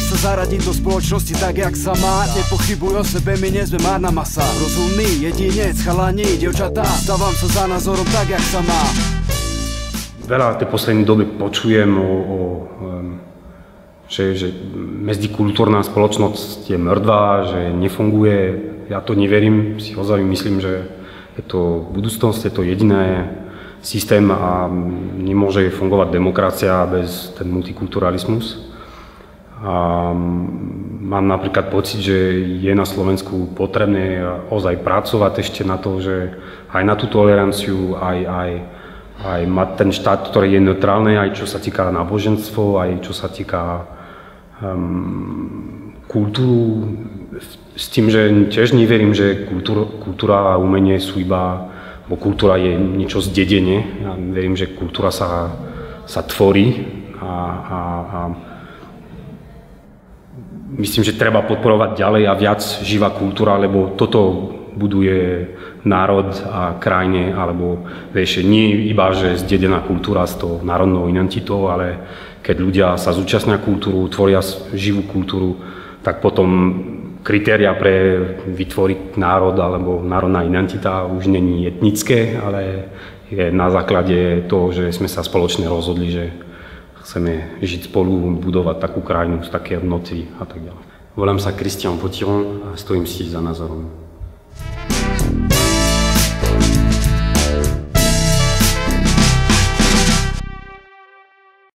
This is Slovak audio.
sa zaradiť do spoločnosti tak, jak sa má. Nepochybuj o sebe, my nie sme márna masa. Rozumný jedinec, chalani, dievčatá, stávam sa za názorom tak, jak sa má. Veľa v tej poslednej dobe počujem že medzikultúrna spoločnosť je mŕtvá, že nefunguje. Ja to neverím, si ozaj myslím, že je to budúcnosť, je to jediný systém a nemôže fungovať demokracia bez ten multikulturalizmus. A mám napríklad pocit, že je na Slovensku potrebné ozaj pracovať ešte na to, že aj na tú toleranciu, aj mať ten štát, ktorý je neutrálny, aj čo sa týka náboženstvo, aj čo sa týka kultúru. S tým, že tiež neverím, že kultúra a umenie sú iba, bo kultúra je niečo zdedenie. Ja verím, že kultúra sa tvorí a myslím, že treba podporovať ďalej a viac živá kultúra, lebo toto buduje národ a krajine, alebo vieš, nie iba, že zdedená kultúra s tou národnou identitou, ale keď ľudia sa zúčastnia kultúru, tvoria živú kultúru, tak potom kritéria pre vytvoriť národ alebo národná identita už není etnické, ale je na základe toho, že sme sa spoločne rozhodli, že chceme žiť spolu, budovať takú krajinu z také hodnoty a tak ďalej. Volám sa Christian Potiron a stojím si za názorom.